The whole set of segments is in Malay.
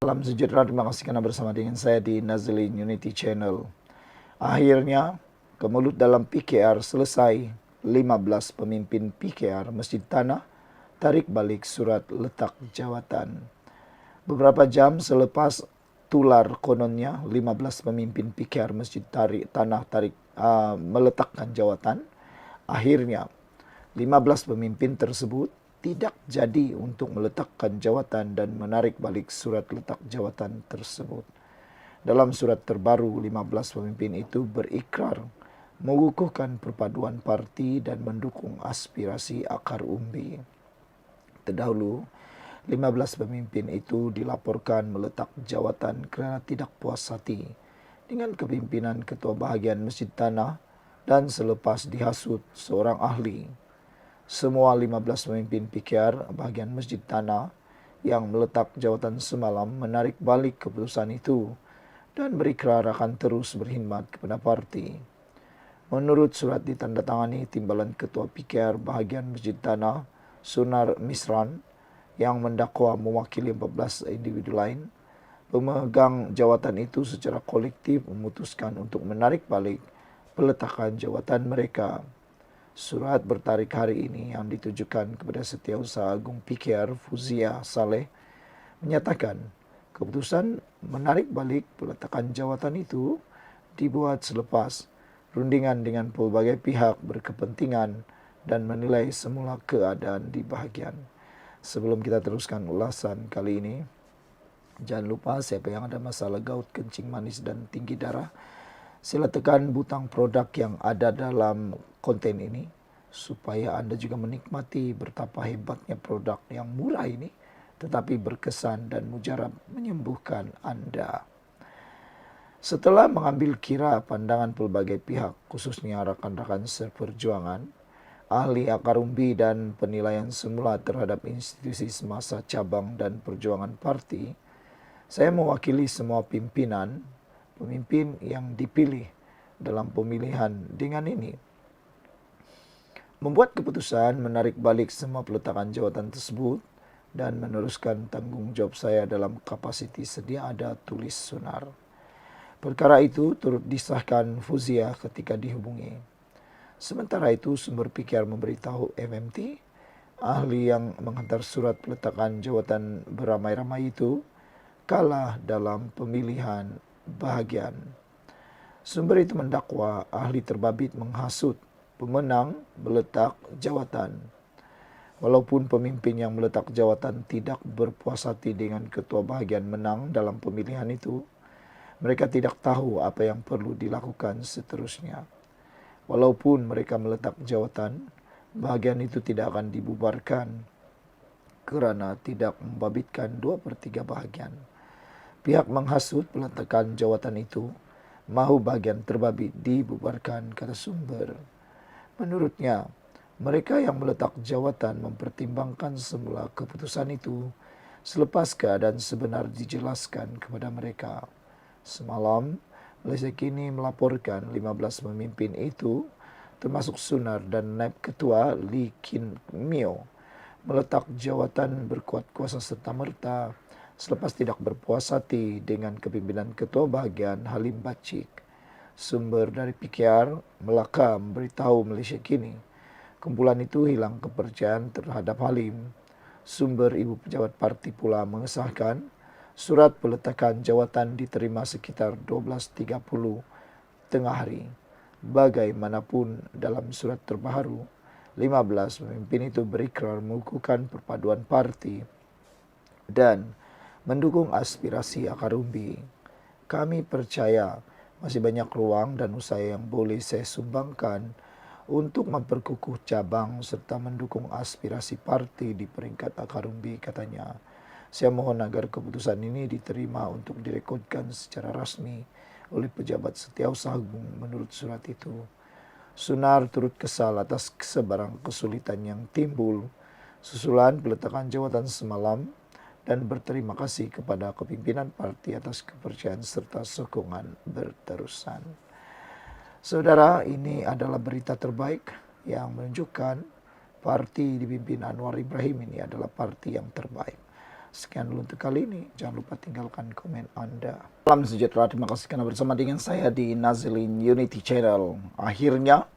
Salam sejahtera, terima kasih karena bersama dengan saya di Nazlin Unity Channel. Akhirnya, kemelut dalam PKR selesai. 15 pemimpin PKR Masjid Tanah tarik balik surat letak jawatan. Beberapa jam selepas tular kononnya, 15 pemimpin PKR Masjid Tanah meletakkan jawatan. Akhirnya, 15 pemimpin tersebut tidak jadi untuk meletakkan jawatan dan menarik balik surat letak jawatan tersebut. Dalam surat terbaru, 15 pemimpin itu berikrar mengukuhkan perpaduan parti dan mendukung aspirasi akar umbi. Terdahulu, 15 pemimpin itu dilaporkan meletak jawatan kerana tidak puas hati dengan kepimpinan Ketua Bahagian Masjid Tanah dan selepas dihasut seorang ahli. Semua 15 pemimpin PKR bahagian Masjid Tanah yang meletak jawatan semalam menarik balik keputusan itu dan berikrar akan terus berkhidmat kepada parti. Menurut surat ditandatangani Timbalan Ketua PKR bahagian Masjid Tanah, Sunar Misran, yang mendakwa mewakili 14 individu lain, pemegang jawatan itu secara kolektif memutuskan untuk menarik balik peletakan jawatan mereka. Surat bertarik hari ini yang ditujukan kepada Setiausaha Agung PKR Fuzia Saleh menyatakan keputusan menarik balik peletakan jawatan itu dibuat selepas rundingan dengan pelbagai pihak berkepentingan dan menilai semula keadaan di bahagian. Sebelum kita teruskan ulasan kali ini, jangan lupa siapa yang ada masalah gout, kencing manis dan tinggi darah, sila tekan butang produk yang ada dalam konten ini supaya Anda juga menikmati betapa hebatnya produk yang murah ini tetapi berkesan dan mujarab menyembuhkan Anda. Setelah mengambil kira pandangan pelbagai pihak, khususnya rakan-rakan seperjuangan, ahli akar umbi dan penilaian semula terhadap institusi semasa cabang dan perjuangan parti, saya mewakili semua pemimpin yang dipilih dalam pemilihan dengan ini membuat keputusan menarik balik semua peletakan jawatan tersebut dan meneruskan tanggungjawab saya dalam kapasiti sedia ada tulis sunar. Perkara itu turut disahkan Fuzia ketika dihubungi. Sementara itu, sumber PKR memberitahu MMT, ahli yang menghantar surat peletakan jawatan beramai-ramai itu, kalah dalam pemilihan bahagian. Sumber itu mendakwa ahli terbabit menghasut pemenang meletak jawatan. Walaupun pemimpin yang meletak jawatan tidak berpuas hati dengan ketua bahagian menang dalam pemilihan itu, mereka tidak tahu apa yang perlu dilakukan seterusnya. Walaupun mereka meletak jawatan, bahagian itu tidak akan dibubarkan kerana tidak membabitkan 2/3 bahagian. Pihak menghasut peletakan jawatan itu mahu bahagian terbabit dibubarkan, kata sumber. Menurutnya, mereka yang meletak jawatan mempertimbangkan semula keputusan itu selepas keadaan sebenar dijelaskan kepada mereka. Semalam, Malaysia Kini melaporkan 15 pemimpin itu, termasuk Sunar dan Naib Ketua Lee Kin Mio, meletak jawatan berkuat kuasa serta-merta selepas tidak berpuas hati dengan kepimpinan Ketua Bahagian Halim Bacik. Sumber dari PKR Melaka memberitahu Malaysia Kini, kumpulan itu hilang kepercayaan terhadap Halim. Sumber ibu pejabat parti pula mengesahkan surat peletakan jawatan diterima sekitar 12.30 tengah hari. Bagaimanapun dalam surat terbaru, 15 pemimpin itu berikrar mengukuhkan perpaduan parti dan mendukung aspirasi akar umbi. Kami percaya masih banyak ruang dan usaha yang boleh saya sumbangkan untuk memperkukuh cabang serta mendukung aspirasi parti di peringkat akar umbi, katanya. Saya mohon agar keputusan ini diterima untuk direkodkan secara rasmi oleh pejabat Setiausaha Agung menurut surat itu. Sunar turut kesal atas sebarang kesulitan yang timbul susulan peletakan jawatan semalam dan berterima kasih kepada kepimpinan parti atas kepercayaan serta sokongan berterusan. Saudara, ini adalah berita terbaik yang menunjukkan parti dipimpin Anwar Ibrahim ini adalah parti yang terbaik. Sekian dulu untuk kali ini. Jangan lupa tinggalkan komen Anda. Salam sejahtera. Terima kasih karena bersama dengan saya di Nazilin Unity Channel. Akhirnya,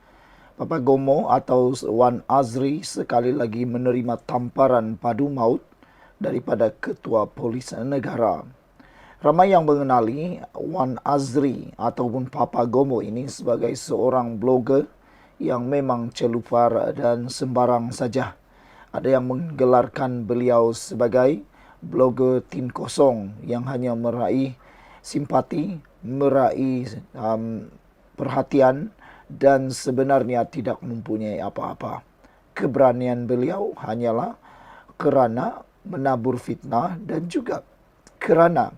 Papa Gomo atau Wan Azri sekali lagi menerima tamparan padu maut daripada Ketua Polis Negara. Ramai yang mengenali Wan Azri ataupun Papa Gomo ini sebagai seorang blogger yang memang celupar dan sembarang saja. Ada yang menggelarkan beliau sebagai blogger tin kosong yang hanya meraih simpati, meraih perhatian dan sebenarnya tidak mempunyai apa-apa. Keberanian beliau hanyalah kerana menabur fitnah dan juga kerana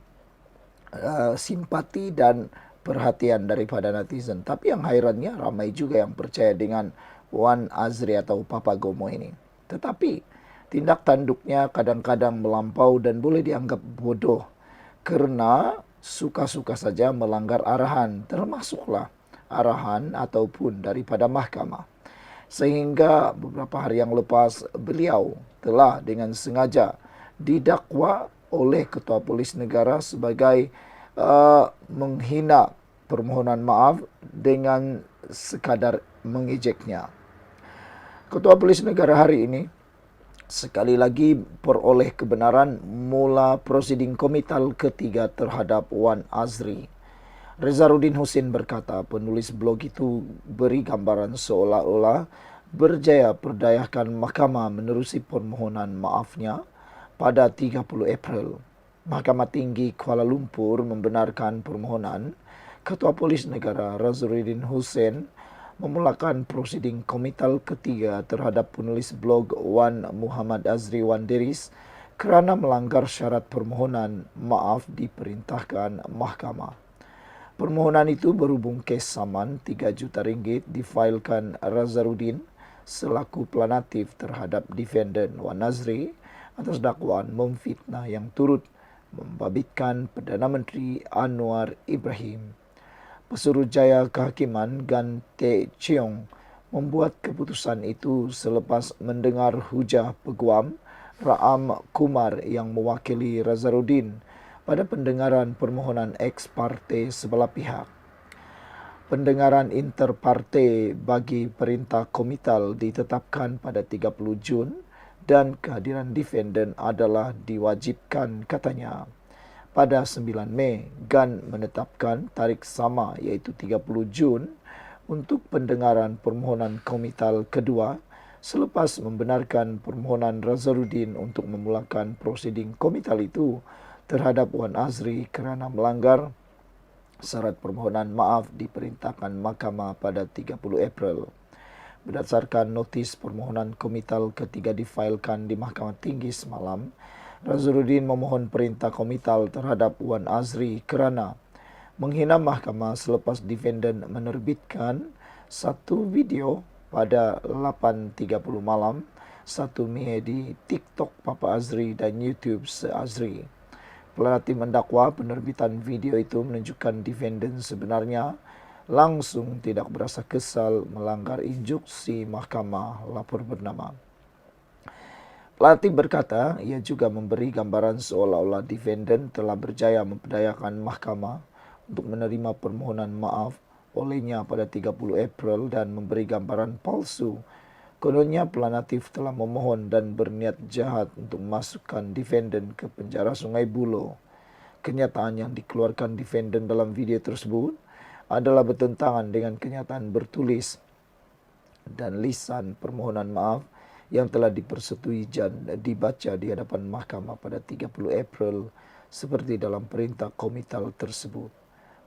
simpati dan perhatian daripada netizen. Tapi yang hairannya ramai juga yang percaya dengan Wan Azri atau Papa Gomo ini. Tetapi tindak tanduknya kadang-kadang melampau dan boleh dianggap bodoh kerana suka-suka saja melanggar arahan, termasuklah arahan ataupun daripada mahkamah. Sehingga beberapa hari yang lepas beliau telah dengan sengaja didakwa oleh Ketua Polis Negara sebagai menghina permohonan maaf dengan sekadar mengejeknya. Ketua Polis Negara hari ini sekali lagi peroleh kebenaran mula prosiding komital ketiga terhadap Wan Azri. Rezarudin Husin berkata penulis blog itu beri gambaran seolah-olah berjaya perdayakan mahkamah menerusi permohonan maafnya pada 30 April. Mahkamah Tinggi Kuala Lumpur membenarkan permohonan Ketua Polis Negara Rezarudin Husin memulakan prosiding komital ketiga terhadap penulis blog Wan Muhammad Azri Wan Deris kerana melanggar syarat permohonan maaf diperintahkan mahkamah. Permohonan itu berhubung kes saman 3 juta ringgit difailkan Rezarudin selaku pelanatif terhadap defendant Wan Azri atas dakwaan memfitnah yang turut membabitkan Perdana Menteri Anwar Ibrahim. Pesuruhjaya Kehakiman Gan Teck Cheong membuat keputusan itu selepas mendengar hujah peguam Raam Kumar yang mewakili Rezarudin pada pendengaran permohonan ex parte sebelah pihak. Pendengaran inter parte bagi perintah komital ditetapkan pada 30 Jun dan kehadiran defendant adalah diwajibkan katanya. Pada 9 Mei, Gan menetapkan tarikh sama iaitu 30 Jun untuk pendengaran permohonan komital kedua selepas membenarkan permohonan Rezarudin untuk memulakan prosiding komital itu terhadap Wan Azri kerana melanggar syarat permohonan maaf diperintahkan mahkamah pada 30 April. Berdasarkan notis permohonan komital ketiga difailkan di Mahkamah Tinggi semalam, Rezarudin memohon perintah komital terhadap Wan Azri kerana menghina mahkamah selepas defendant menerbitkan satu video pada 8.30 malam 1 Mei di TikTok Papa Azri dan YouTube Se-Azri. Pelatih mendakwa penerbitan video itu menunjukkan defendant sebenarnya langsung tidak berasa kesal melanggar instruksi mahkamah, lapor bernama. Pelatih berkata ia juga memberi gambaran seolah-olah defendant telah berjaya memperdayakan mahkamah untuk menerima permohonan maaf olehnya pada 30 April dan memberi gambaran palsu. Kononnya pelanatif telah memohon dan berniat jahat untuk memasukkan defendant ke penjara Sungai Buloh. Kenyataan yang dikeluarkan defendant dalam video tersebut adalah bertentangan dengan kenyataan bertulis dan lisan permohonan maaf yang telah dipersetujui dan dibaca di hadapan mahkamah pada 30 April seperti dalam perintah komital tersebut.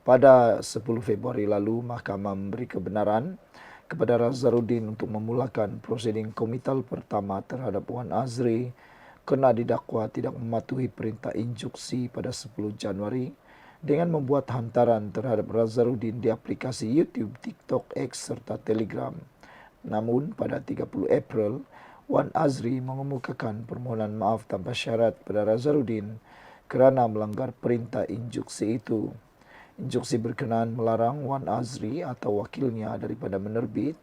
Pada 10 Februari lalu, mahkamah memberi kebenaran kepada Rezarudin untuk memulakan prosiding komital pertama terhadap Wan Azri kerana didakwa tidak mematuhi perintah instruksi pada 10 Januari dengan membuat hantaran terhadap Rezarudin di aplikasi YouTube, TikTok, X serta Telegram. Namun pada 30 April, Wan Azri mengemukakan permohonan maaf tanpa syarat pada Rezarudin kerana melanggar perintah instruksi itu. Instruksi berkenaan melarang Wan Azri atau wakilnya daripada menerbit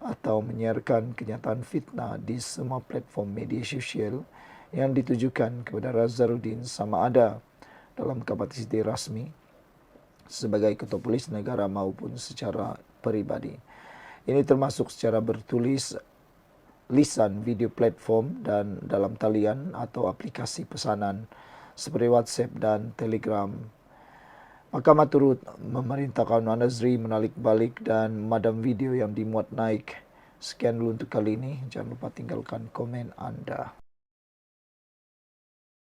atau menyiarkan kenyataan fitnah di semua platform media sosial yang ditujukan kepada Nazarudin sama ada dalam kapasiti rasmi sebagai Ketua Polis Negara maupun secara pribadi. Ini termasuk secara bertulis, lisan, video platform, dan dalam talian atau aplikasi pesanan seperti WhatsApp dan Telegram. Mahkamah turut memerintahkan An-Nazri menalik balik dan memadam video yang dimuat naik. Sekian dulu untuk kali ini. Jangan lupa tinggalkan komen Anda.